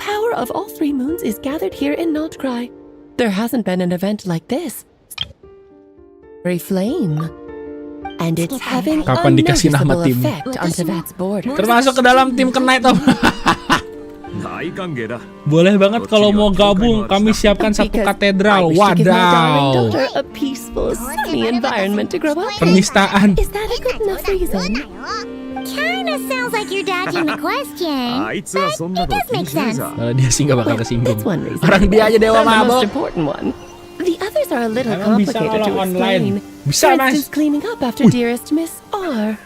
power of all three moons is gathered here in Notcry. There hasn't been an event like this. Flame. And it's having a Kapan dikasih nama noticeable tim? effect on Tevat's border. Termasuk ke dalam tim Knight of. Boleh banget kalau mau gabung, kami siapkan satu katedral. Wadaw. A peaceful, sunny environment to grow up in. Penistaan. Is that a good enough reason? Kinda sounds like you're dodging the question, but it does make sense. Dia sih nggak bakal kesinggung. That's one reason. Orang dia aja dewa And the most mabok. important one. The others are a little Emang bisa complicated to kalau online? explain. Bisa, For Mas. instance, cleaning up after Dearest Miss R.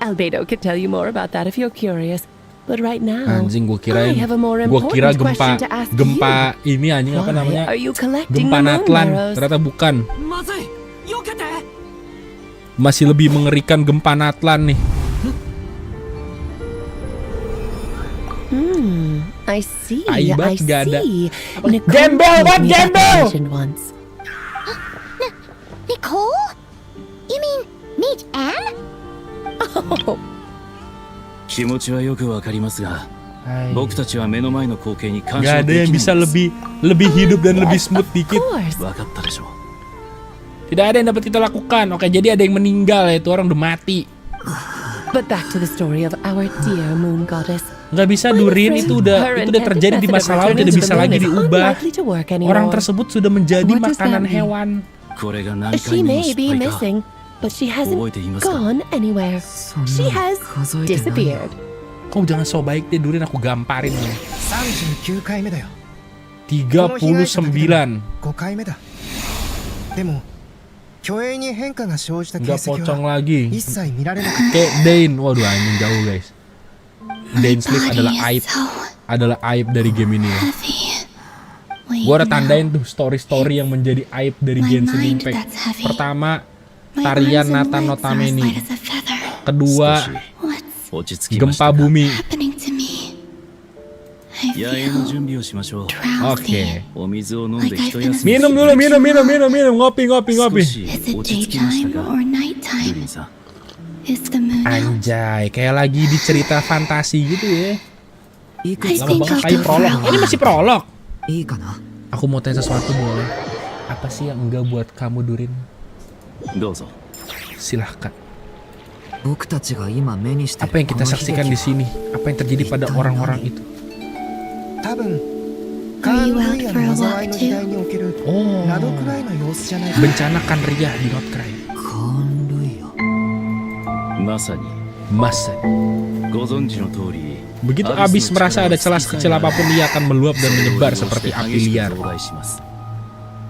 Albedo could tell you more about that if you're curious. But right now, Anjing, gue I have a more important question to ask gempa you. ini anjing apa namanya? Why are you collecting Gempa the moon Natlan. arrows? Ternyata bukan. Masih lebih mengerikan gempa Natlan nih. I see. Aibat I nggak ada. see. Gembel, told buat me that gembel! legend once. Nicole? You mean meet Anne? Oh, 気持ちはよくわかりますが、 Hai. 僕たちは目の前の光景に干 Gak 渉 ada で yang きない bisa んです lebih hidup dan lebih smooth of dikit. course. わかったでしょう。 Tidak ada yang dapat kita lakukan. Oke, jadi ada yang meninggal ya, itu orang udah mati. But back to the story of our dear moon goddess. Nggak bisa Durin, itu udah terjadi di masa lalu, tidak bisa lagi diubah. Orang tersebut sudah menjadi What does that makanan mean? hewan. これが何 She 回目の may 失 be 敗か。 missing, but she hasn't 覚えていますか？ gone anywhere. She has disappeared. Kau jangan so baik deh Durin, aku gamparin nih. 39回目だよ。 39. 5回目だ。でも虚栄に変化が生じた形 Nggak 跡 pocong は lagi. 一切見られなかっ Kayak Dane, waduh anjing jauh guys. Dane Sleep adalah aib dari game ini ya. Gua udah tandain tuh story-story yang menjadi aib dari Genshin Impact. Pertama, tarian Nathan no Tameni. Kedua, 落ち着きました gempa か。 bumi. 野営の準備をしましょう。 Oke. お水を飲んで一休み。 Minum dulu, minum. Ngopi. 少し落ち着きましたか。ルリンさん。 Anjay, kayak lagi di cerita fantasi gitu ya. Lama think banget I'll kayak do prolog. prolog. Ini masih prolog. いいかな。 Aku mau tanya sesuatu boleh? Apa sih yang enggak buat kamu Durin? どうぞ。 Silahkan. 僕たちが今目にしてる Apa yang kita saksikan di sini? Apa yang terjadi pada orang-orang itu? 多分 Are you out カーン for ル a の walk 災いの時代における Oh, ラドくらいの様子じゃない。 bencana Kanria di Notcry. カーン類よ。まさに Masa. ご存知の通り。 Begitu Abis merasa ada celah sekecil apapun, ia akan meluap dan menyebar seperti api liar.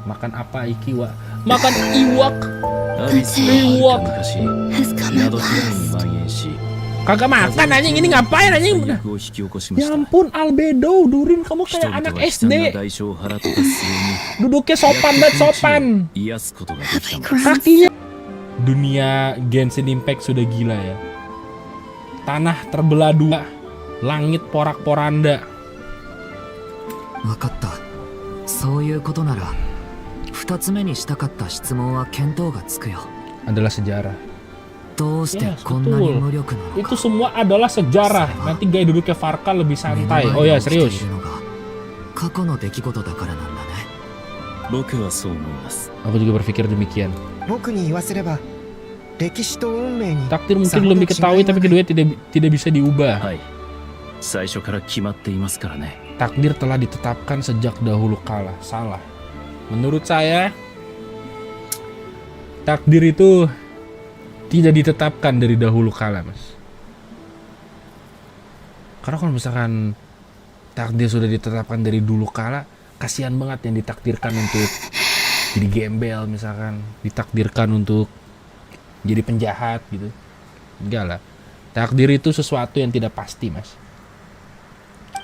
Makan apa Ikiwa? Makan iwak. アビスは昔 has come ナ at ドクライ last. に蔓延し Kagak makan anjing, ini ngapain anjing? 侵略を引き起こしま Ya した。 ampun Albedo, Durin kamu 人 kayak 々 anak は悲惨な SD. 代償を払った末に Duduknya sopan banget sopan. 癒すことがで Have き I たのです。 grown? Kakinya. Dunia Genshin Impact sudah gila ya. Tanah terbelah dua, langit porak-poranda. 分かった。そういうことなら2つ目にしたかった質問は見当がつくよ。 Adalah sejarah. どうして Yes, こんなに betul. 無力なの Itu か。 semua adalah sejarah. Nanti gaya duduknya Farka lebih 目の santai. 前 Oh に ya 起きてい serius. るのが過去の出来事だからなんだね。僕はそう思います。 Aku juga berpikir demikian. 僕に言わせれば歴史と運命に Takdir mungkin belum diketahui, tapi keduanya tidak bisa diubah. はい。最初から決まっていますからね。 Takdir telah ditetapkan sejak dahulu kala. Salah. Menurut saya, takdir itu tidak ditetapkan dari dahulu kala, Mas. Karena kalau misalkan takdir sudah ditetapkan dari dulu kala, kasihan banget yang ditakdirkan untuk jadi gembel misalkan, ditakdirkan untuk jadi penjahat gitu. Enggak lah. Takdir itu sesuatu yang tidak pasti, Mas.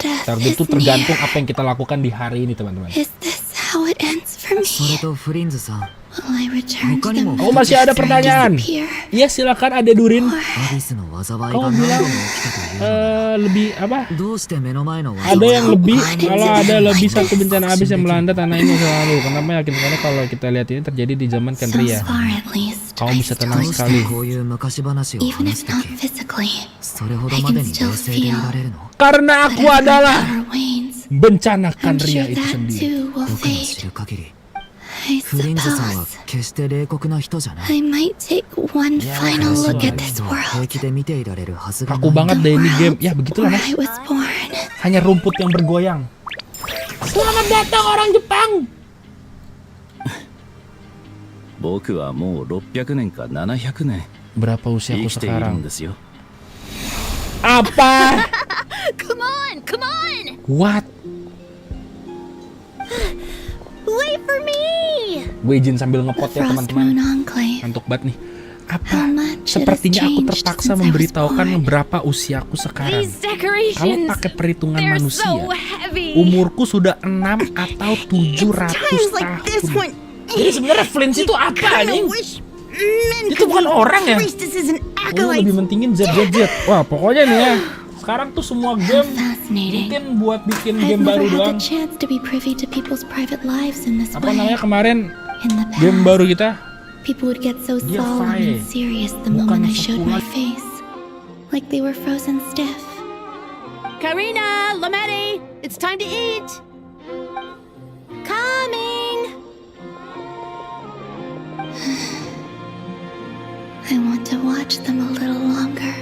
Death Takdir is itu near. tergantung apa yang kita lakukan di hari ini, teman-teman. Is this how it ends for それ me. とフリンズさん、 Will I return to the Oh, masih ada pertanyaan. disappear? Iya, silakan Ade Durin. アビスの災い Kau が何度 bilang も起きたというの lebih apa? に、どうして目の前の Ada 災い yang lebih, kalau ada lebih satu bencana abis yang melanda tanah ini selalu. Kenapa yakinkannya kalau kita lihat ini terjadi di zaman So Kenria? far at least, Kau I bisa still tenang どうして sekali. こういう昔話を even 話す if と not き、 physically, それほどまでに冷静でいられるの？ Karena but aku as my adalah power wanes, bencana I'm Kenria sure itu that sendiri. too will 僕の知 fade. る限り、 I フリンズさんは suppose 決して冷酷な人じゃない。 I might take one final look at this 人は平 world 気で見ていられるはずが Kaku ない。 banget deh ini game. Ya where begitulah mas. I was born. Hanya rumput yang bergoyang. Selamat datang orang Jepang. 僕はもう600年か700年 Berapa usiaku 生きているん sekarang? ですよ。 Apa? Come on, come on! What? Wait for me! Gue izin sambil ngepot The ya Frost teman-teman. Moon Enclave. Ngantuk banget nih. How Apa? much it has Sepertinya aku changed terpaksa since I was memberitahukan born. berapa usiaku sekarang. These Kalau decorations, pakai perhitungan they're manusia, so heavy. umurku sudah 6 atau 700 Times like this tahun. one. Jadi sebenarnya Flint itu apa Kinda nih? wish men Itu could bukan be orang ya? priestesses and Oh, lu lebih acolytes. mentingin Z. Wah, pokoknya nih ya. Sekarang tuh semua game Fascinating. mungkin buat bikin I've game baru never had doang. the chance to be privy to people's private lives in this Apa way. namanya kemarin In the game past, baru kita? people would get so Dia solemn fine. and serious the Bukan moment I showed my sepulang. face. Like they were frozen stiff. Karina, Lametti, it's time to eat. Coming. I want to watch them a little longer.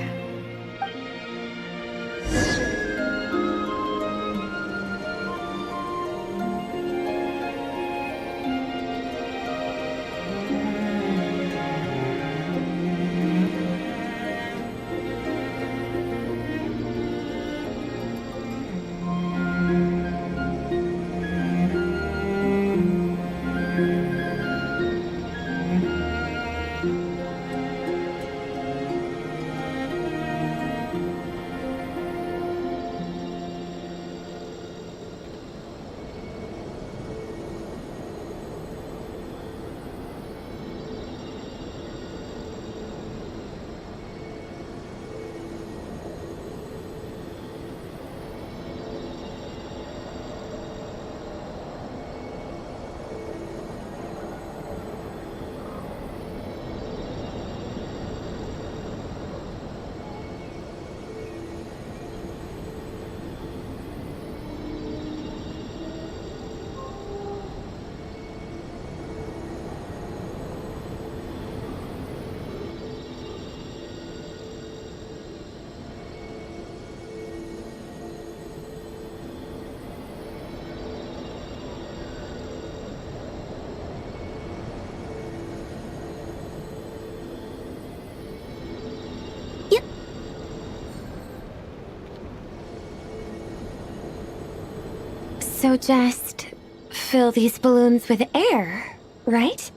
So just fill these balloons with air, right?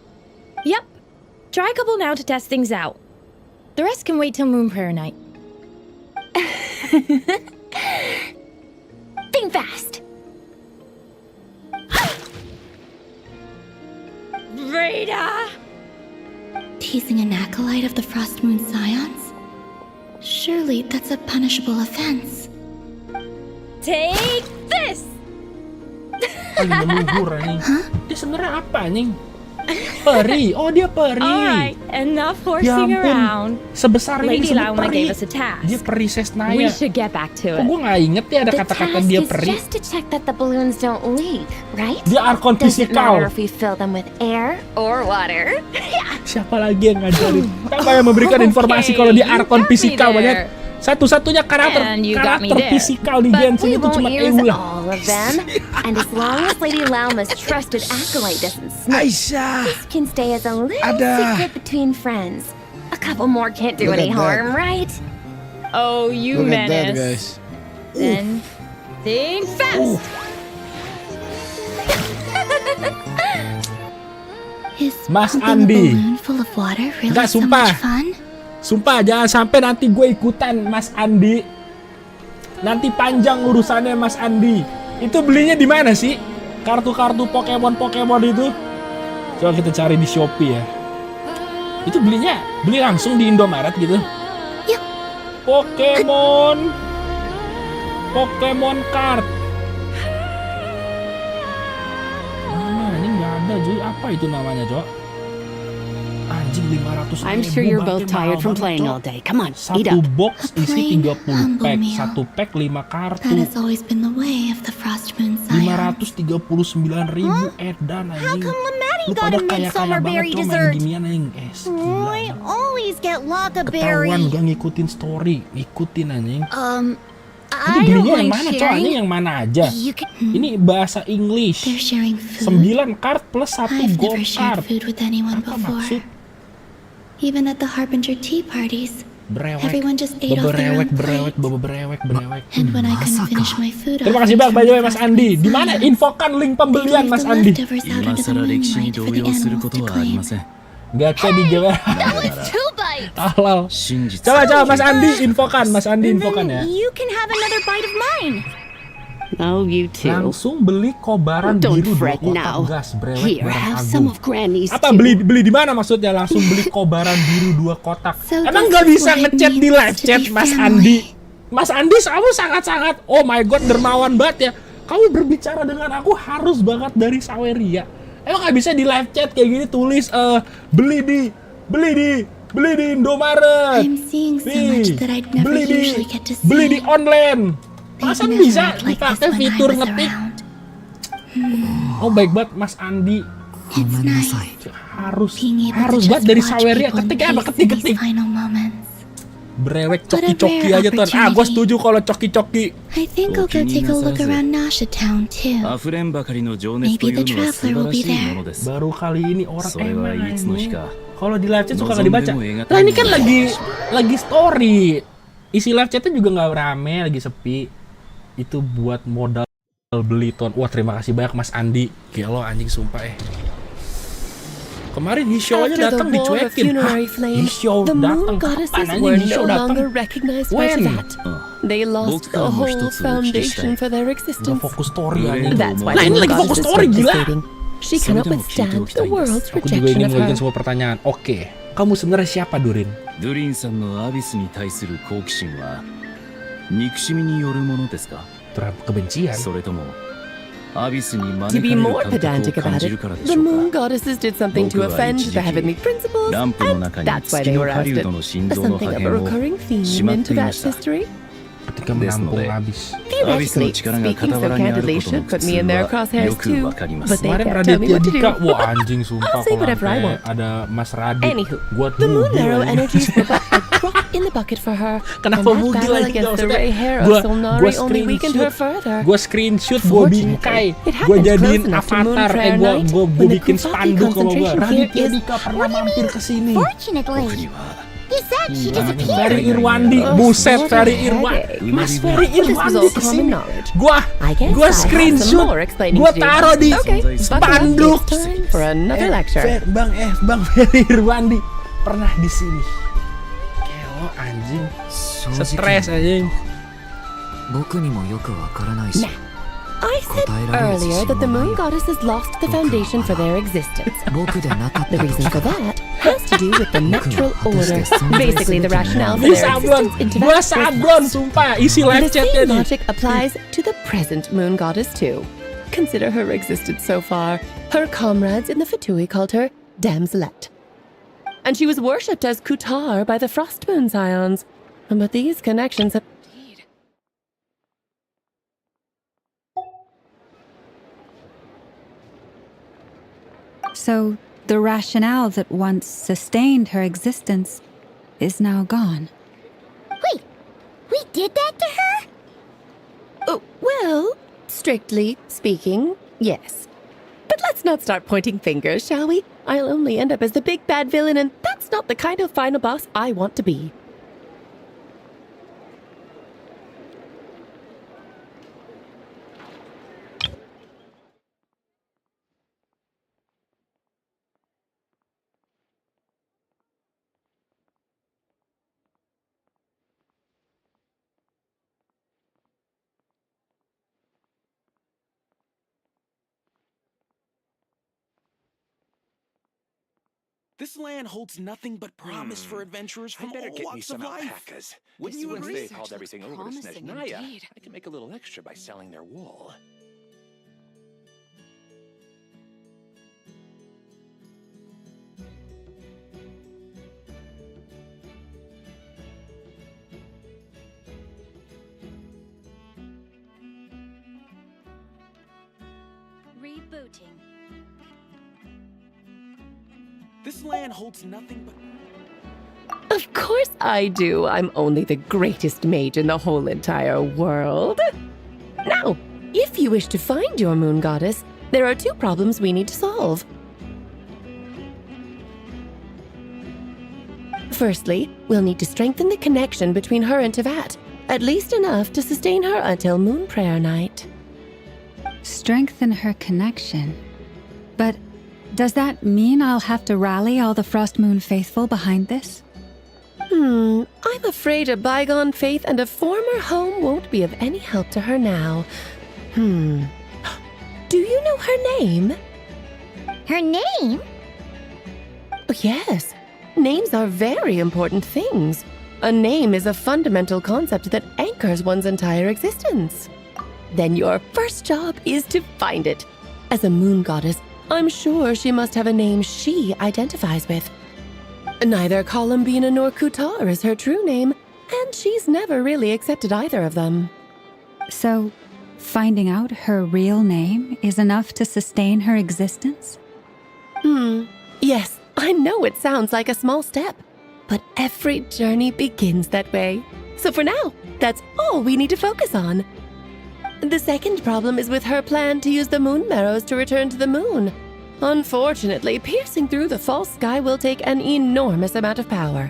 Yep. Try a couple now to test things out. The rest can wait till Moon Prayer Night. Think fast. Rita! Teasing an acolyte of the Frost Moon Scions? Surely that's a punishable offense. Take this! paling leluhur anjing. Dia sebenarnya apa anjing? Peri. Oh, dia peri. Alright, enough Ya horsing ampun. around. Sebesar ini Lady disebut Lauma peri. gave us a task. Dia peri We Sesnaya. should get back to Kok it. gue gak inget ya ada The kata-kata task dia is peri. just to check that the balloons don't leak, right? Dia arkon Doesn't matter fisikal. if we fill them with air or water. Siapa lagi yang ngajarin? Siapa yang memberikan informasi Okay, kalau dia you arkon got me fisikal there. banyak? Satu-satunya karakter And you got me there. fisikal di But Genshin we itu won't cuma use Eula. all of them. And as long as Lady Lauma's trusted acolyte doesn't snitch, Aisyah. this can stay as a little Ada. secret between friends. A couple more can't do Look any at that. harm, right? Oh, you Look at that, menace. guys. Then think fast. Is Mas pumping a Andi. balloon full of water really Enggak, so sumpah. much fun? Sumpah jangan sampai nanti gue ikutan Mas Andi. Nanti panjang urusannya Mas Andi. Itu belinya di mana sih? kartu-kartu Pokemon itu. Coba kita cari di Shopee ya. Itu beli langsung di Indomaret gitu. Yuk. Pokemon card. Mana ini nggak ada cuy. Apa itu namanya cok? Anjing 500 I'm sure you're both tired from playing all day. Come on, eat Satu up. box isi 30 pack. meal. Satu pack 5 kartu. That has always been the way of the Frost Moon Scion. 539.000 edan How anjing. come Lamatti Lu got pada a kaya-kaya midsummer banget berry cok main dessert? ginian anjing. Gila. I always get Laka berry. Ketahuan gak ngikutin story. Ikutin anjing. Ini I belinya don't yang mind mana cok? Ini sharing. yang mana aja? You can. Ini bahasa English. They're sharing food. 9 card plus 1 I've gold never shared card. food with anyone Apa before. maksud? Even at the Harbinger tea parties. Berewek. Everyone just ate off their own Berewek. plate. And when I couldn't finish my food, Terima kasih bang, by the way Mas Andi. Di mana? Infokan link pembelian Mas Andi.今更歴史に動揺することはありません。 Gacha di gimana? Two bites. Halal. 真実 Coba Mas Andi infokan, Mas Andi infokan ya. Then you can have another bite of mine. Oh, you too. Langsung beli kobaran Don't biru 2 fret kotak now. gas brewek Here, barang have agung. some of Granny's Apa too. beli di mana maksudnya? Langsung beli kobaran biru 2 kotak. So Emang this nggak is bisa what it ngechat di means live to chat be Mas family. Andi? Mas Andi kamu sangat-sangat oh my god dermawan banget ya. Kamu berbicara dengan aku harus banget dari Saweria. Emang nggak bisa di live chat kayak gini tulis beli di Indomaret. I'm seeing so much that I'd never usually get to see. Beli di online. Masa Maybe bisa never like this dipakai when I fitur was ngetik? around. Oh baik banget Mas Andi. It's nice Harus being able to harus just banget dari watch Saweria people in ketik apa peace in these ketik. final moments. Brewek What a coki-coki rare aja tuan. Gue opportunity. setuju kalau coki-coki. I think I'll go take a look around Nasha Town too. 溢れんばかりの情熱というのは素晴らしいものです。 Baru kali ini orang それはいつの日 ini. か Kalau di live chat suka nggak 望ん dibaca. でも描 Lah ini kan たいもの lagi story. Isi live chatnya juga nggak rame, lagi sepi. Itu buat modal beli ton. Wah terima kasih banyak Mas Andi. Gelo anjing sumpah Kemarin Hisho aja After the datang war of dicuekin. funerary flame, Hisho the moon datang goddesses kapan anjing were Hisho no datang? longer recognized by When? that. They lost the whole foundation for their Udah existence. fokus story anjing. That's why Nah the ini moon lagi fokus goddess is story so gila. devastating. She cannot withstand the world's Aku juga rejection ingin of mengajukan her. sebuah pertanyaan. Oke, kamu sebenarnya siapa Durin? ドゥリンさんのアビスに対する好奇心は憎しみによるものですか Terhadap kebencian. それともアビスに To 招 be かれる more 感覚 pedantic を感 about じる it, からで the しょう moon か goddesses did something to 僕は offend 一時 the 期 heavenly principles, ランプの and 中に that's why 月 they の were 狩 ousted. 人の心臓の Something 破 of a 片を recurring し theme まっ into ていま that した history. Ketikaですの menampung で habis. アビスの Theoretically, 力が speaking 傍 so らにあること candidly の should 苦 put me in 痛 their は crosshairs よく too, わかりま but す they Kemarin can't tell me Raditya what to Dika, do. wah anjing sumpah I'll say kalau whatever I sampai want. ada Mas Radit. Anywho, Buat the moon mugil arrow anjing. energies were but a drop in the bucket for her. Kenapa and that mugil battle anjing? against the Maksudnya, ray hair gua- of Solnari gua only weakened her screenshot. further. Gue screenshot, gue Fortunately, bingkai, it gue happened jadiin close enough to Moon avatar, Prayer Night gue when the bikin Kupaki spanduk kalau gue. concentration here Raditya is- Dika pernah mampir ke sini. 僕 Fortunately, には you said she Gila, disappeared. Ferry Irwandi, Oh, buset what a Ferry headache. Irwandi, Mas Ferry This was Irwandi all common kesini. knowledge. Gua I guess I gua have some screenshot, more explaining gua to do. taruh di Okay, buckle up, spanduk. it's time for another lecture. Bang Ferry Irwandi pernah di sini. Kelo anjing, 正 stres 直 anjing. 僕にもよくわからないし Nah. I said earlier that the moon goddesses lost the foundation for their existence. 僕でなかっ The たと reason し for た that has to do with the natural order. Basically, the rationale for Ini their sablon, existence into gua that sablon sumpah isi live The chatnya same nih. logic applies to the present moon goddess too. Consider her existence so far. Her comrades in the Fatui called her Damselette. And she was worshipped as Kutar by the Frost Moon Scions. But these connections have... So, the rationale that once sustained her existence is now gone. Wait, we did that to her? Oh, well, strictly speaking, yes. But let's not start pointing fingers, shall we? I'll only end up as the big bad villain, and that's not the kind of final boss I want to be. This land holds nothing but promise for adventurers from all walks of life. Wouldn't you agree? They've hauled everything over to Snezhnaya. I can make a little extra by selling their wool. Rebooting. This land holds nothing but... Of course I do. I'm only the greatest mage in the whole entire world. Now, if you wish to find your moon goddess, there are two problems we need to solve. Firstly, we'll need to strengthen the connection between her and Teyvat, at least enough to sustain her until Moon Prayer Night. Strengthen her connection. But does that mean I'll have to rally all the Frost Moon faithful behind this? I'm afraid a bygone faith and a former home won't be of any help to her now. Do you know her name? Her name? Oh, yes. Names are very important things. A name is a fundamental concept that anchors one's entire existence. Then your first job is to find it. As a moon goddess, I'm sure she must have a name she identifies with. Neither Columbina nor Kutar is her true name, and she's never really accepted either of them. So, finding out her real name is enough to sustain her existence? Yes, I know it sounds like a small step, but every journey begins that way. So for now, that's all we need to focus on. The second problem is with her plan to use the moon marrows to return to the moon. Unfortunately, piercing through the false sky will take an enormous amount of power.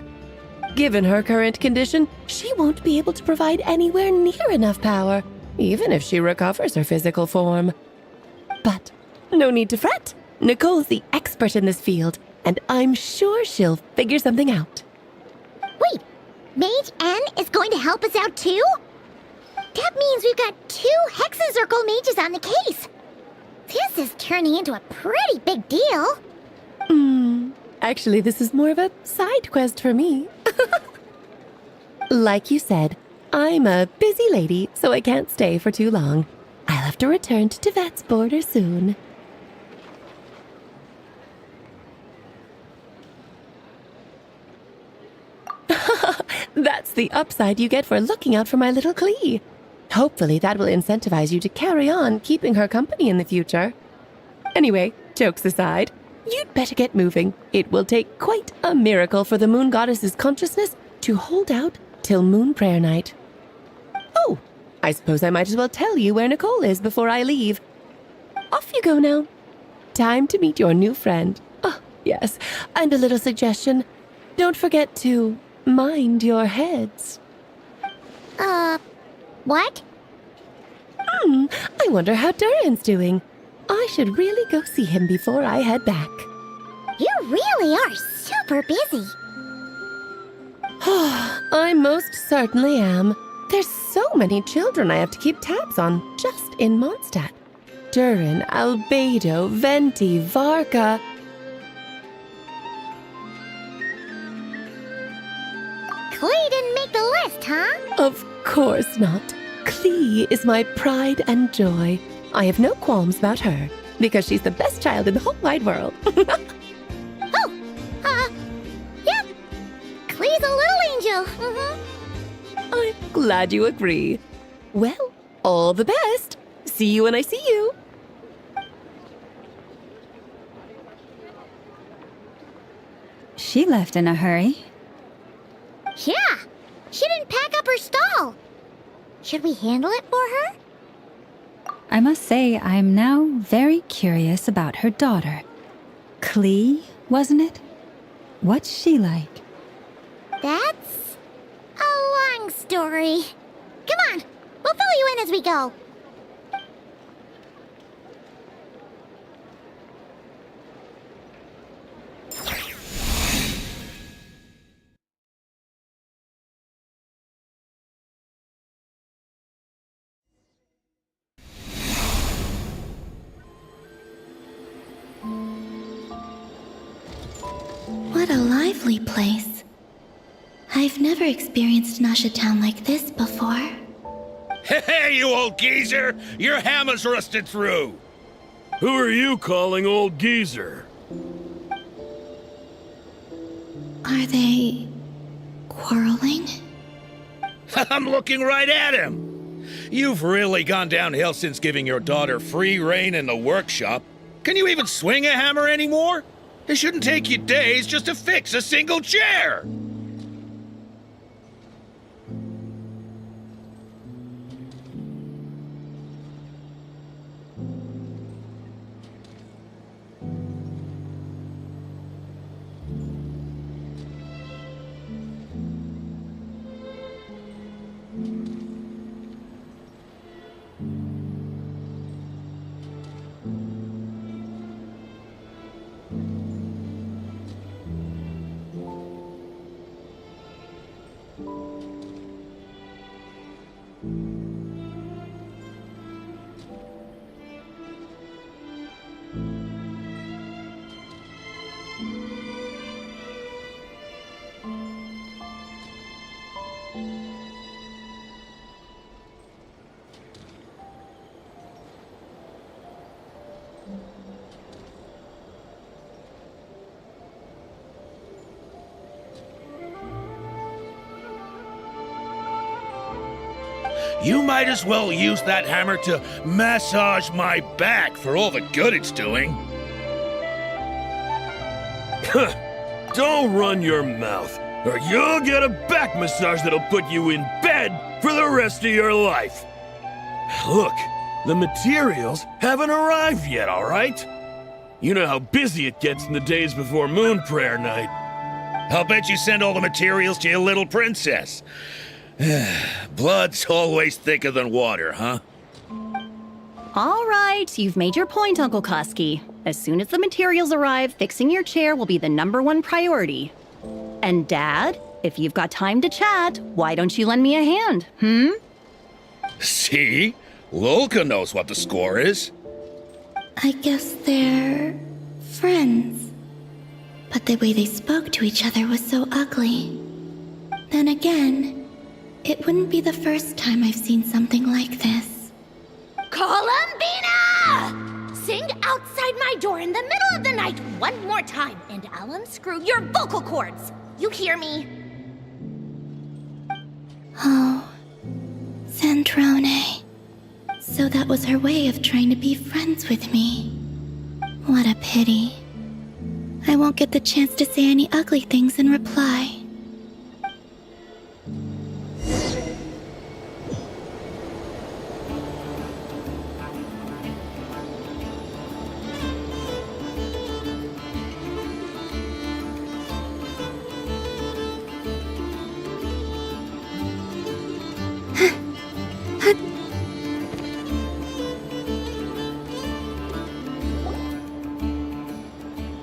Given her current condition, she won't be able to provide anywhere near enough power, even if she recovers her physical form. But no need to fret. Nicole's the expert in this field, and I'm sure she'll figure something out. Wait, Mage N is going to help us out too? That means we've got 2 Hexacircle mages on the case. This is turning into a pretty big deal. Actually, this is more of a side quest for me. Like you said, I'm a busy lady, so I can't stay for too long. I'll have to return to Teyvat's border soon. That's the upside you get for looking out for my little Klee. Hopefully that will incentivize you to carry on keeping her company in the future. Anyway, jokes aside, you'd better get moving. It will take quite a miracle for the moon goddess's consciousness to hold out till Moon Prayer Night. Oh, I suppose I might as well tell you where Nicole is before I leave. Off you go now. Time to meet your new friend. Oh, yes, and a little suggestion. Don't forget to mind your heads. What? I wonder how Durin's doing. I should really go see him before I head back. You really are super busy. I most certainly am. There's so many children I have to keep tabs on just in Mondstadt. Durin, Albedo, Venti, Varka. Klee didn't make the list, huh? Of course not. Klee is my pride and joy. I have no qualms about her, because she's the best child in the whole wide world. Yeah. Klee's a little angel. I'm glad you agree. Well, all the best. See you when I see you. She left in a hurry. Yeah, she didn't pack up her stall. Should we handle it for her? I must say, I'm now very curious about her daughter. Klee, wasn't it? What's she like? That's a long story. Come on, we'll fill you in as we go. What a lively place. I've never experienced Nasha Town like this before. Hey, you old geezer! Your hammer's rusted through! Who are you calling old geezer? Are they quarreling? I'm looking right at him! You've really gone downhill since giving your daughter free rein in the workshop. Can you even swing a hammer anymore? It shouldn't take you days just to fix a single chair! You might as well use that hammer to massage my back for all the good it's doing. Don't run your mouth, or you'll get a back massage that'll put you in bed for the rest of your life. Look, the materials haven't arrived yet, all right? You know how busy it gets in the days before Moon Prayer Night. I'll bet you send all the materials to your little princess. Blood's always thicker than water, huh? All right, you've made your point, Uncle Koski. As soon as the materials arrive, fixing your chair will be the #1 priority. And Dad, if you've got time to chat, why don't you lend me a hand, See? Lolka knows what the score is. I guess they're friends. But the way they spoke to each other was so ugly. Then again, it wouldn't be the first time I've seen something like this. Columbina! Sing outside my door in the middle of the night one more time, and I'll unscrew your vocal cords. You hear me? Oh, Sandrone. So that was her way of trying to be friends with me. What a pity. I won't get the chance to say any ugly things in reply.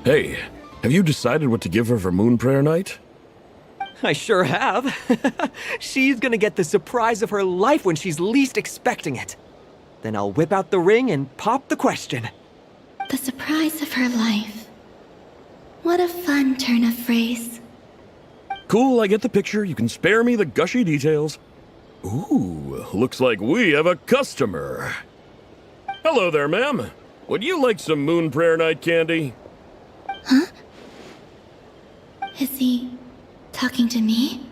Hey, have you decided what to give her for Moon Prayer Night? I sure have. She's gonna get the surprise of her life when she's least expecting it. Then I'll whip out the ring and pop the question. The surprise of her life. What a fun turn of phrase. Cool, I get the picture. You can spare me the gushy details. Ooh, looks like we have a customer. Hello there, ma'am. Would you like some Moon Prayer Night candy? Huh? Is he talking to me?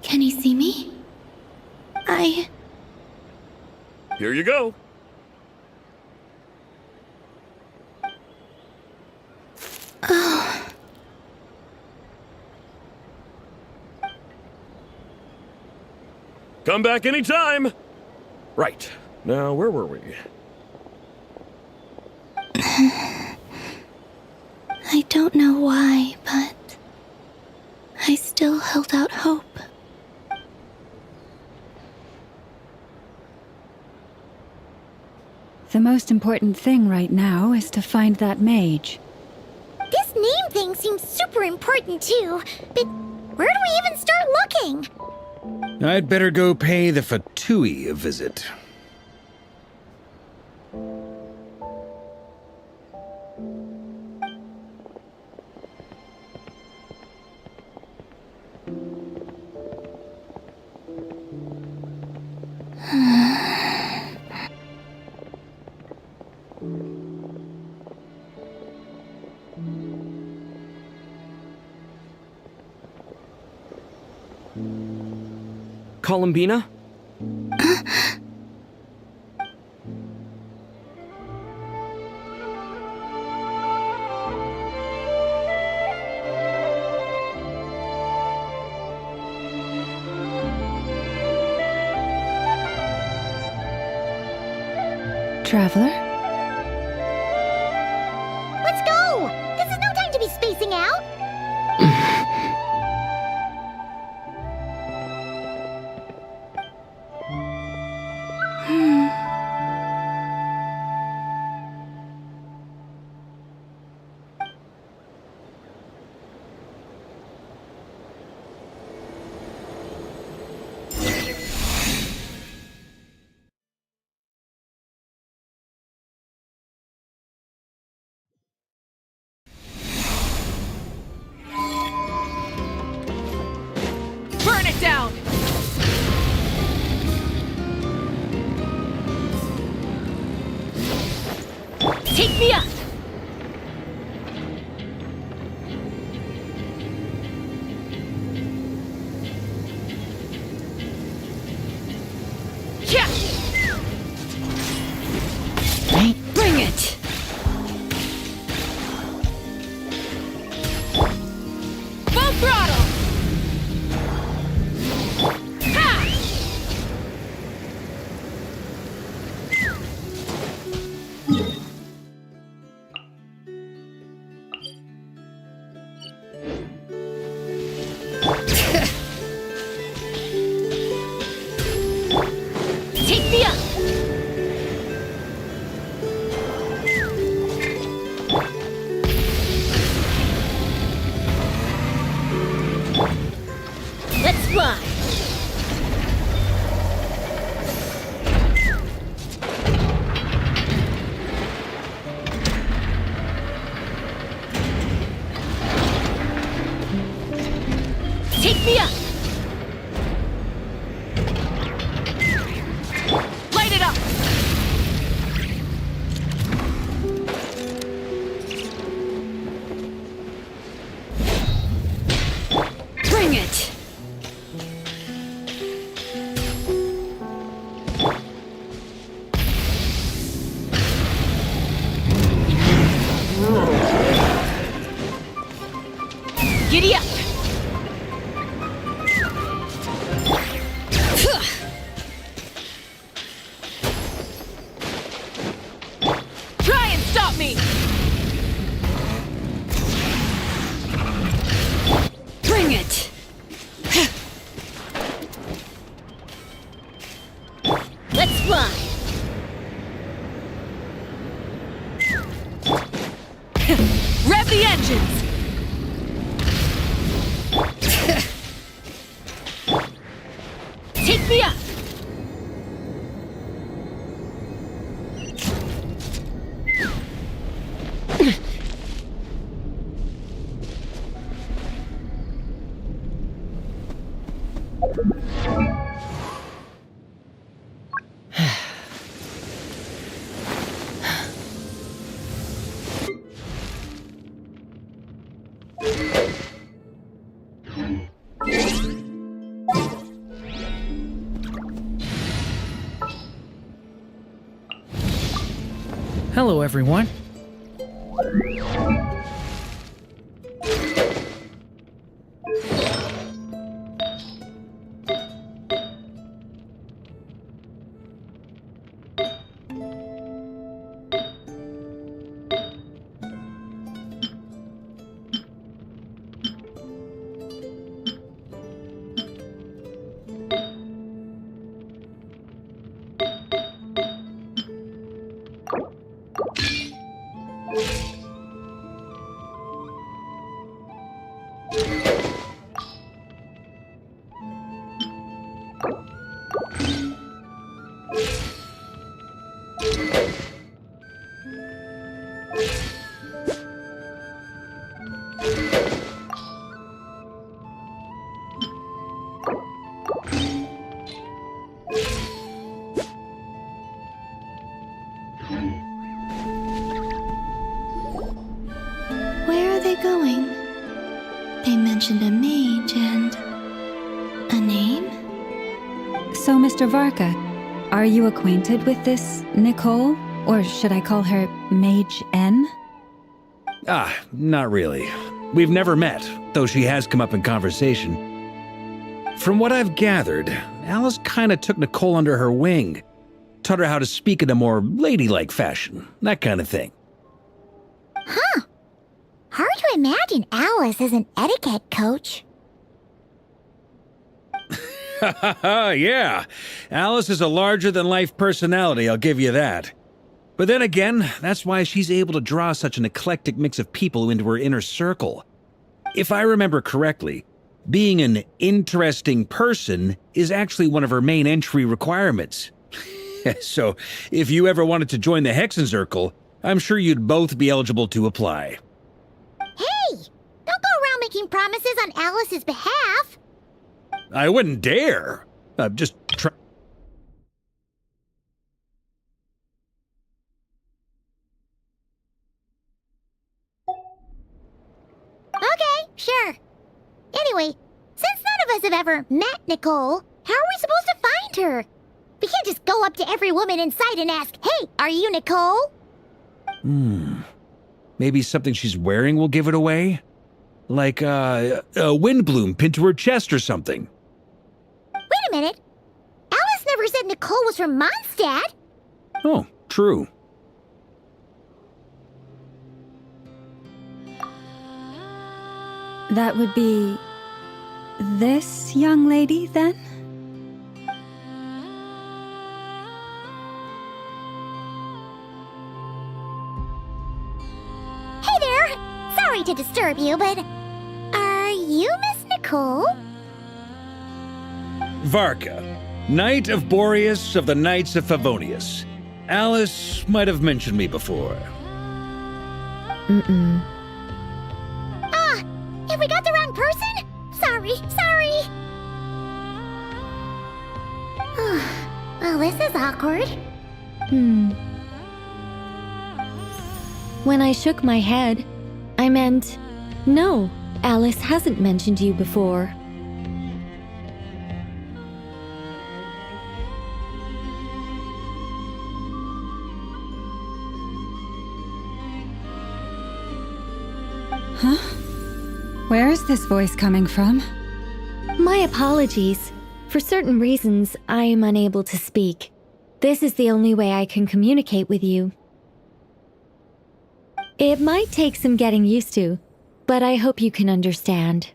Can he see me? Here you go. Oh. Come back anytime. Right. Now, where were we? I don't know why, but I still held out hope. The most important thing right now is to find that mage. This name thing seems super important too, but where do we even start looking? I'd better go pay the Fatui a visit. Columbina? Traveler? Let's go! This is no time to be spacing out! Burn it down! Take me up! Yeah! Bring it! Full throttle! Ha! Take me up! Let's fly! Take me up! Light it up! Bring it! Giddy up! Try and stop me! Bring it! Let's fly! Rev the engines! Take me up! Hello, everyone. Where are they going? They mentioned a mage and So, Mr. Varka, are you acquainted with this Nicole? Or should I call her Mage N? Not really. We've never met, though she has come up in conversation. From what I've gathered, Alice kinda took Nicole under her wing. Taught her how to speak in a more ladylike fashion, that kind of thing. Huh. Hard to imagine Alice as an etiquette coach. Yeah, Alice is a larger-than-life personality, I'll give you that. But then again, that's why she's able to draw such an eclectic mix of people into her inner circle. If I remember correctly, being an interesting person is actually one of her main entry requirements. So, if you ever wanted to join the Hexenzirkel, I'm sure you'd both be eligible to apply. Hey! Don't go around making promises on Alice's behalf! I wouldn't dare. Just try. Okay, sure. Anyway, since none of us have ever met Nicole, how are we supposed to find her? We can't just go up to every woman in sight and ask, "Hey, are you Nicole?" Maybe something she's wearing will give it away? Like, a windbloom pinned to her chest or something. Wait a minute. Alice never said Nicole was from Mondstadt. Oh, true. That would be this young lady, then? Hey there! Sorry to disturb you, but are you Miss Nicole? Varka, Knight of Boreas of the Knights of Favonius. Alice might have mentioned me before. Have we got the wrong person? Sorry. Well, this is awkward. When I shook my head, I meant, no, Alice hasn't mentioned you before. Huh? Where is this voice coming from? My apologies. For certain reasons, I am unable to speak. This is the only way I can communicate with you. It might take some getting used to, but I hope you can understand.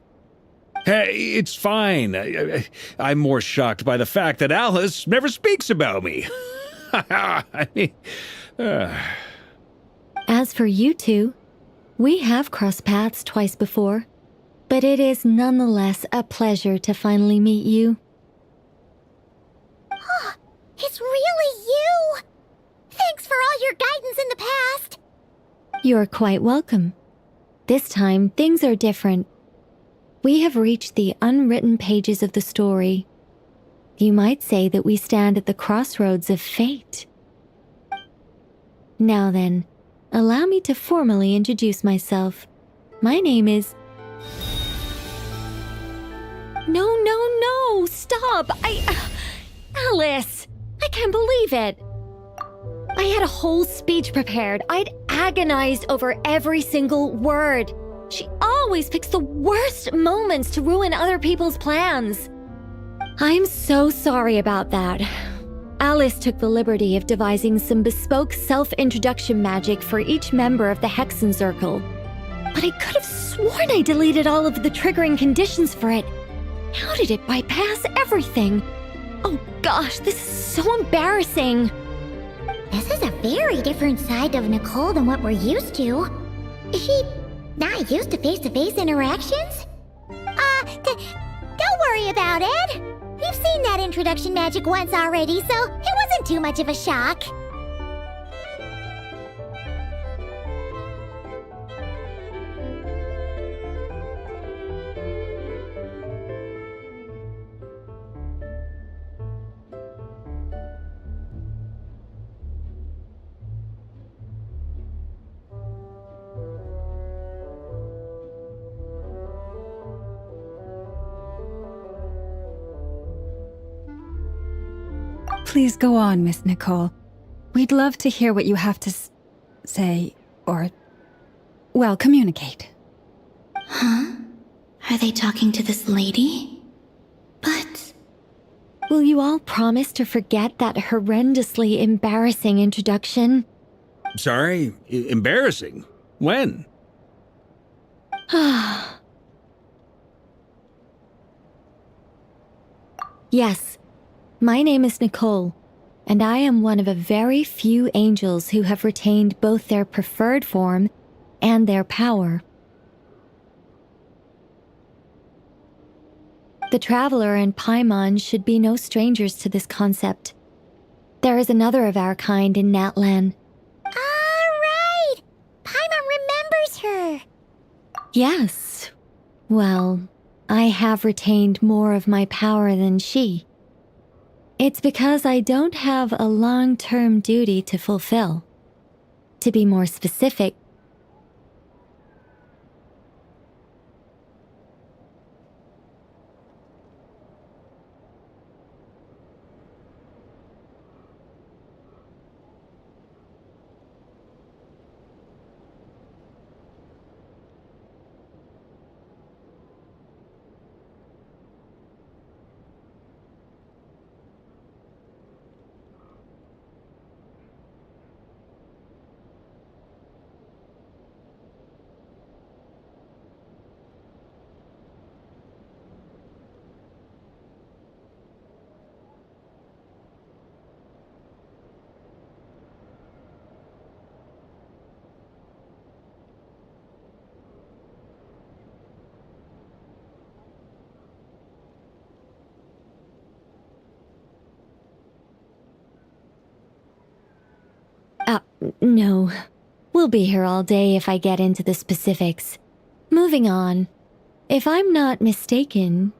Hey, it's fine. I'm more shocked by the fact that Alice never speaks about me. I mean, As for you two, we have crossed paths twice before, but it is nonetheless a pleasure to finally meet you. It's really you! Thanks for all your guidance in the past! You're quite welcome. This time, things are different. We have reached the unwritten pages of the story. You might say that we stand at the crossroads of fate. Now then, allow me to formally introduce myself. My name is... No, stop! Alice! I can't believe it! I had a whole speech prepared. I'd agonized over every single word. She always picks the worst moments to ruin other people's plans. I'm so sorry about that. Alice took the liberty of devising some bespoke self-introduction magic for each member of the Hexenzirkel. But I could have sworn I deleted all of the triggering conditions for it. How did it bypass everything? Oh gosh, this is so embarrassing. This is a very different side of Nicole than what we're used to. Is she not used to face-to-face interactions? Don't worry about it. We've seen that introduction magic once already, so it wasn't too much of a shock. Please go on, Miss Nicole. We'd love to hear what you have to say, or, well, communicate. Huh? Are they talking to this lady? But... Will you all promise to forget that horrendously embarrassing introduction? Sorry? Embarrassing? When? Yes, my name is Nicole, and I am one of a very few angels who have retained both their preferred form and their power. The Traveler and Paimon should be no strangers to this concept. There is another of our kind in Natlan. Right! Paimon remembers her! Yes. Well, I have retained more of my power than she. It's because I don't have a long-term duty to fulfill. To be more specific, no. We'll be here all day if I get into the specifics. Moving on. If I'm not mistaken...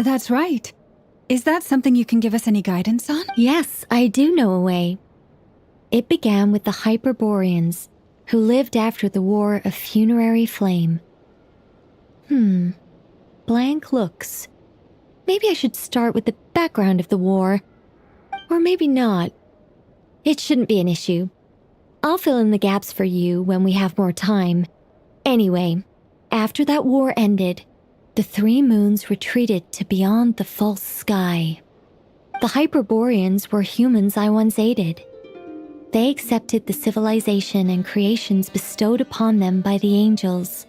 That's right. Is that something you can give us any guidance on? Yes, I do know a way. It began with the Hyperboreans, who lived after the War of Funerary Flame. Blank looks. Maybe I should start with the background of the war. Or maybe not. It shouldn't be an issue. I'll fill in the gaps for you when we have more time. Anyway, after that war ended, the three moons retreated to beyond the false sky. The Hyperboreans were humans I once aided. They accepted the civilization and creations bestowed upon them by the angels.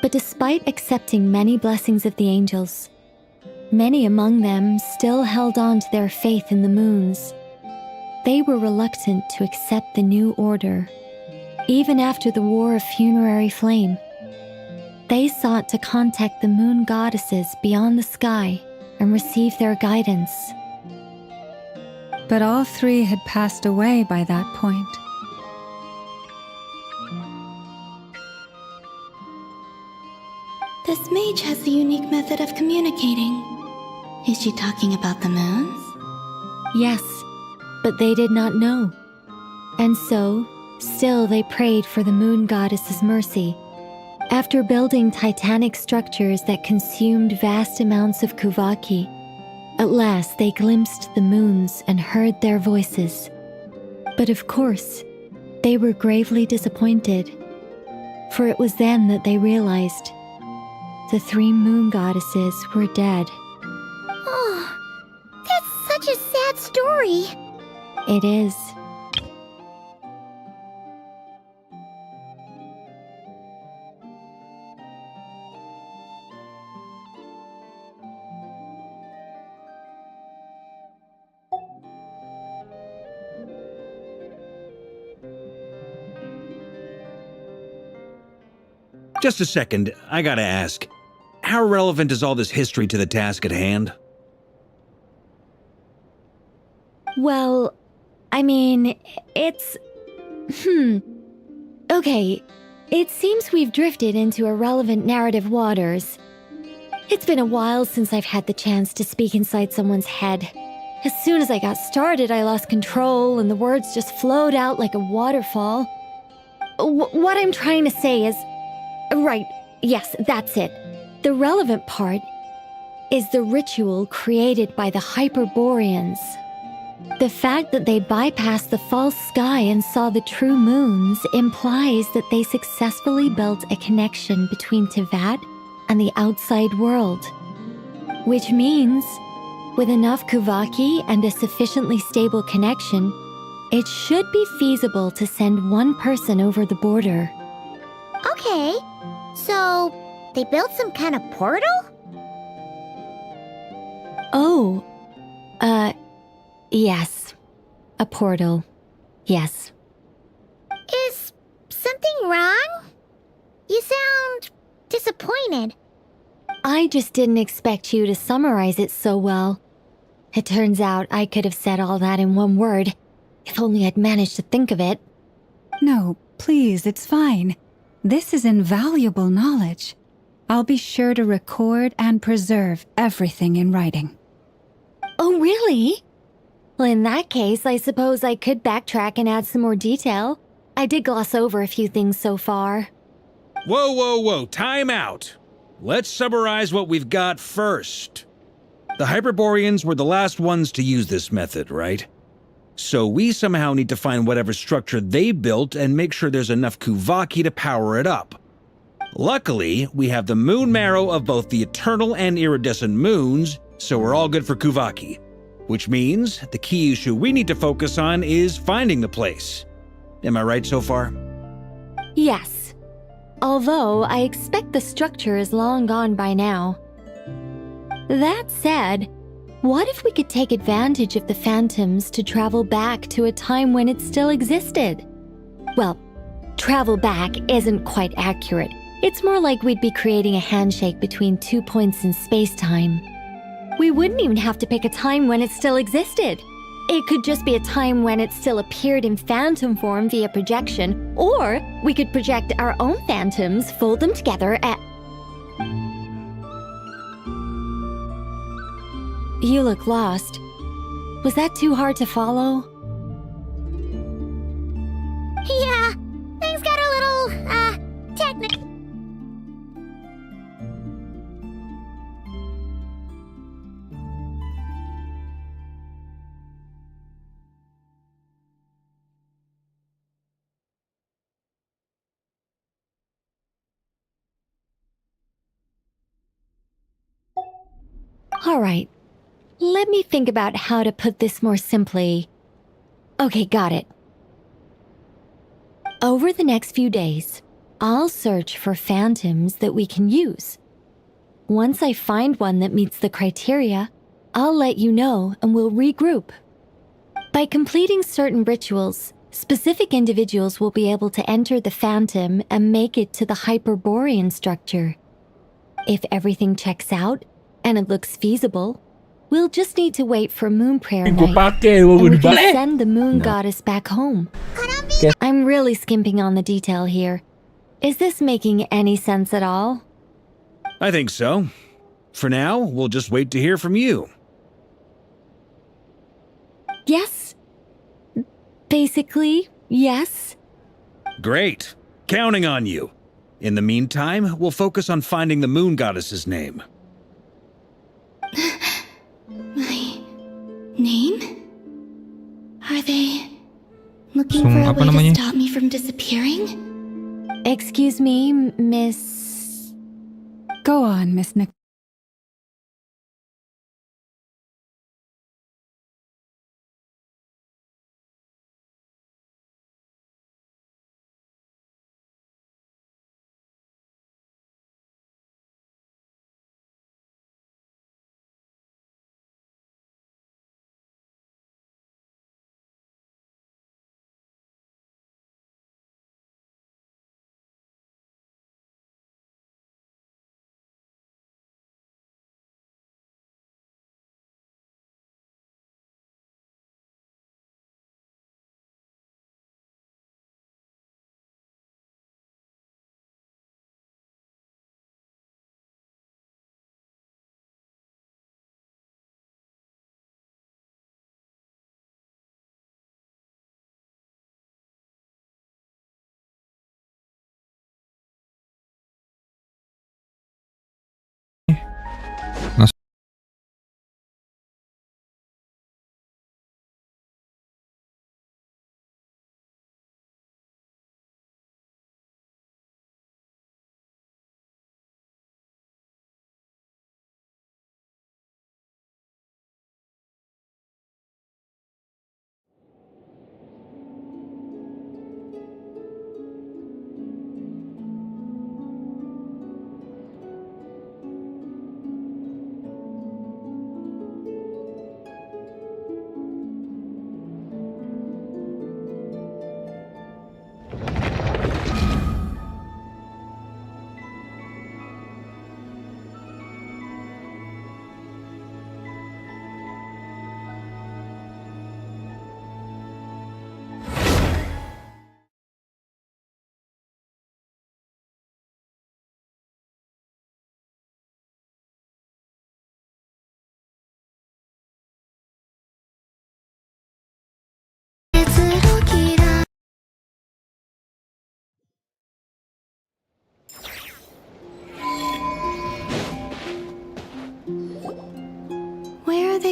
But despite accepting many blessings of the angels, many among them still held on to their faith in the moons. They were reluctant to accept the new order, even after the War of Funerary Flame. They sought to contact the moon goddesses beyond the sky and receive their guidance. But all three had passed away by that point. This mage has a unique method of communicating. Is she talking about the moons? Yes, but they did not know. And so, still they prayed for the moon goddess's mercy. After building titanic structures that consumed vast amounts of Kuvaki, at last they glimpsed the moons and heard their voices. But of course, they were gravely disappointed, for it was then that they realized the three moon goddesses were dead. Oh, that's such a sad story. It is. Just a second, I gotta ask. How relevant is all this history to the task at hand? Well, I mean, it's... Okay, it seems we've drifted into irrelevant narrative waters. It's been a while since I've had the chance to speak inside someone's head. As soon as I got started, I lost control and the words just flowed out like a waterfall. What I'm trying to say is... Right, yes, that's it. The relevant part is the ritual created by the Hyperboreans. The fact that they bypassed the false sky and saw the true moons implies that they successfully built a connection between Tevat and the outside world. Which means, with enough Kuvaki and a sufficiently stable connection, it should be feasible to send one person over the border. Okay, so they built some kind of portal? Oh, yes. A portal. Yes. Is something wrong? You sound disappointed. I just didn't expect you to summarize it so well. It turns out I could have said all that in one word, if only I'd managed to think of it. No, please, it's fine. This is invaluable knowledge. I'll be sure to record and preserve everything in writing. Oh, really? Well, in that case, I suppose I could backtrack and add some more detail. I did gloss over a few things so far. Whoa, whoa, whoa, time out. Let's summarize what we've got first. The Hyperboreans were the last ones to use this method, right? So we somehow need to find whatever structure they built and make sure there's enough Kuvaki to power it up. Luckily, we have the moon marrow of both the eternal and iridescent moons, so we're all good for Kuvaki. Which means the key issue we need to focus on is finding the place. Am I right so far? Yes. Although I expect the structure is long gone by now. That said, what if we could take advantage of the phantoms to travel back to a time when it still existed? Well, travel back isn't quite accurate. It's more like we'd be creating a handshake between 2 points in space-time. We wouldn't even have to pick a time when it still existed. It could just be a time when it still appeared in phantom form via projection, or we could project our own phantoms, fold them together, and... You look lost. Was that too hard to follow? Yeah, things got a little, technical. All right. Let me think about how to put this more simply. Okay, got it. Over the next few days, I'll search for phantoms that we can use. Once I find one that meets the criteria, I'll let you know and we'll regroup. By completing certain rituals, specific individuals will be able to enter the phantom and make it to the Hyperborean structure. If everything checks out and it looks feasible, we'll just need to wait for Moon Prayer Night, and we can send the Moon Goddess back home. I'm really skimping on the detail here. Is this making any sense at all? I think so. For now, we'll just wait to hear from you. Yes. Basically, yes. Great. Counting on you. In the meantime, we'll focus on finding the Moon Goddess's name. My name? Are they looking for a way to stop me from disappearing? Excuse me, Miss... Go on, Miss Nick.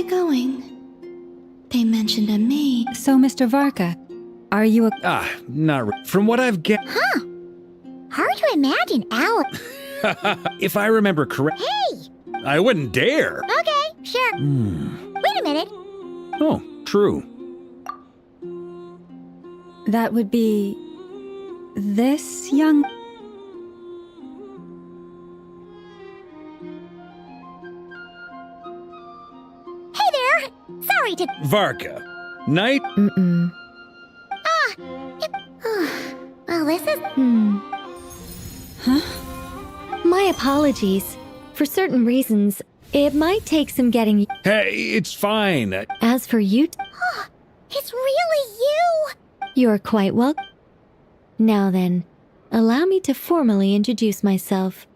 they going? They mentioned a maid. So, Mr. Varka, are you a... From what I've get... Huh. Hard to imagine Alice. If I remember correct... Hey! I wouldn't dare. Okay, sure. Wait a minute. Oh, true. That would be... this young... Hey there! Sorry to... Varka. Night? Well, this is... My apologies. For certain reasons, it might take some getting... Hey, it's fine. As for you... It's really you! You're quite welcome. Now then, allow me to formally introduce myself.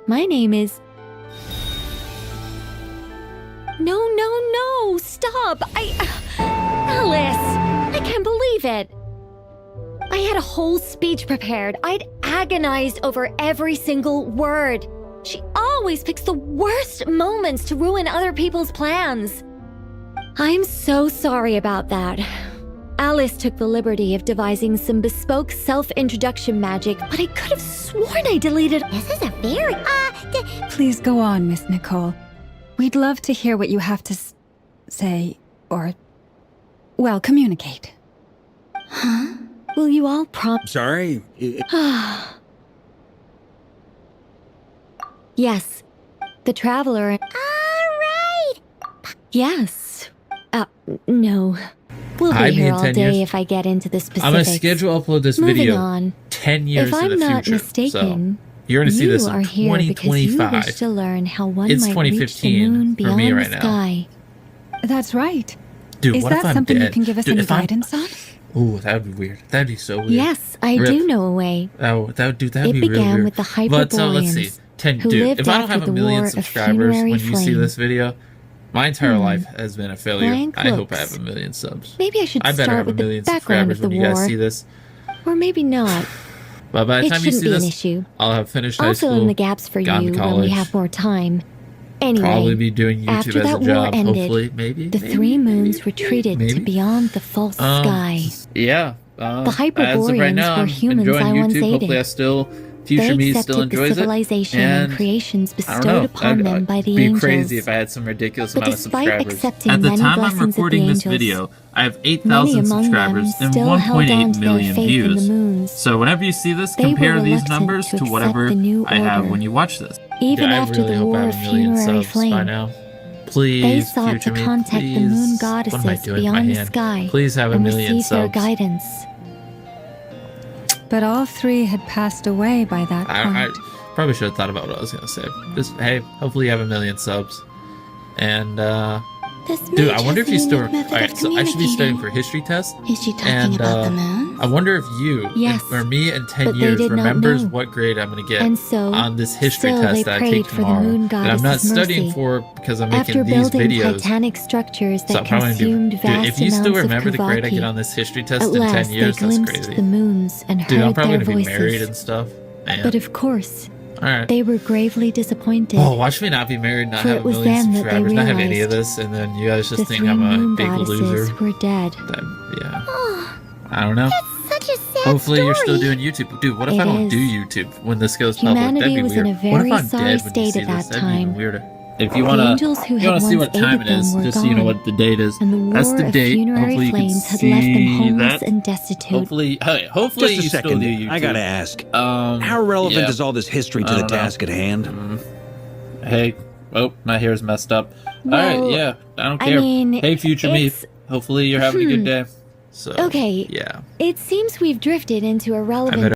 My name is... No, stop! Alice! I can't believe it! I had a whole speech prepared. I'd agonized over every single word. She always picks the worst moments to ruin other people's plans. I'm so sorry about that. Alice took the liberty of devising some bespoke self-introduction magic, but I could have sworn I deleted... This is a very... Please go on, Miss Nicole. We'd love to hear what you have to say, or... well, communicate. Huh? Will you all Sorry? Yes. The Traveler... Alright! Yes. No. We'll be here all day if I get into the specifics. I'm going to schedule upload this Moving video on. 10 years if in the I'm not future. Mistaken, so you're going to see this in you are here because you 2025. wish to learn how one It's might reach the 2015 moon for beyond me right the now. sky. That's right. Dude, Is what that if I'm something dead? you can give us Dude, any if I'm- guidance on? Ooh, that would be weird. That'd be so weird. Yes, I Rip. do know a way. That'd be It really began weird. with the But let's see. Hyperboreans, who Dude, lived if I don't after have a the million War of subscribers Funerary when you see Flame. this video, my entire life has been a failure. Blank I hope I looks. have a million subs. Maybe I should I better start have a with the million background subscribers of the when you guys war. see this. Or maybe not. But by the It time you shouldn't see be an this, issue. I'll have finished high I'll school. fill in the gaps for you gone to when we college, have more time. Anyway, probably be doing YouTube after as that a job. war ended, Hopefully, maybe. the three moons retreated to beyond the false sky. Yeah. The as of Hyperboreans right now, were I'm humans enjoying I once YouTube. aided. Hopefully, I still future They me accepted still the enjoys it. civilization And and creations I don't bestowed know. upon them by the It'd be angels. crazy if I had some ridiculous But amount of despite subscribers. accepting At the many time I'm blessings of the recording this angels, video, I have many 8,000 among subscribers them and still held on 1.8 to their million faith in the views. moons. So whenever you see this, They were compare these reluctant numbers to to accept whatever the new I have order. when you watch this. Even I after really the hope War I of have a million Funerary subs Flame, by now. Please, they sought future to me, contact the please. moon What am I goddesses doing with my beyond the hand? sky Please have a and million receive their subs. guidance. But all three had passed away by that point. I probably should have thought about what I was going to say. Just, hey, hopefully you have a million subs. And, dude, I wonder if you still... Alright, so I should be studying for history tests. Is she talking And, about the moons? I wonder if you, Yes, or me in 10 but they years, did not remembers know. what grade I'm going to get And so, on this history still they test that I take prayed for the tomorrow. moon That I'm not goddess's studying mercy. for because I'm After making these building videos. titanic structures So that I'm probably gonna consumed dude, vast if you still amounts remember of the grade I get Kavaki, on this history test at in 10 last years, they that's glimpsed crazy. the moons and Dude, I'm heard probably their going to be voices. married and stuff. Man. But of course, Alright. they were gravely disappointed. Oh, watch me not be married, not For have it a was million then that they subscribers, not have any of realized this, and then you guys the just think three I'm moon a big goddesses loser. were dead. Yeah. Oh, I don't know. such a sad Hopefully you're still story. doing YouTube. Dude, what if It I don't is. do YouTube when this goes public? That'd Humanity be was weird. in a What very if I'm sorry dead when you state see at this? that That'd be even time. weirder. If you The wanna, angels who you had wanna see once what time it aided is, them were just so you know gone, what the date is. and the That's war the of date. funerary Hopefully you can flames had left them see homeless that. and destitute. Hopefully, hey, hopefully Just a you second. still do YouTube. I gotta ask. How relevant yeah. is all this history to I the don't know. task at hand? Hey, oh, my hair's messed up. Well, Alright, yeah, I don't I care. mean, Hey, future me. it's- Hopefully you're having a good day. So, Okay, yeah. it seems we've drifted into irrelevant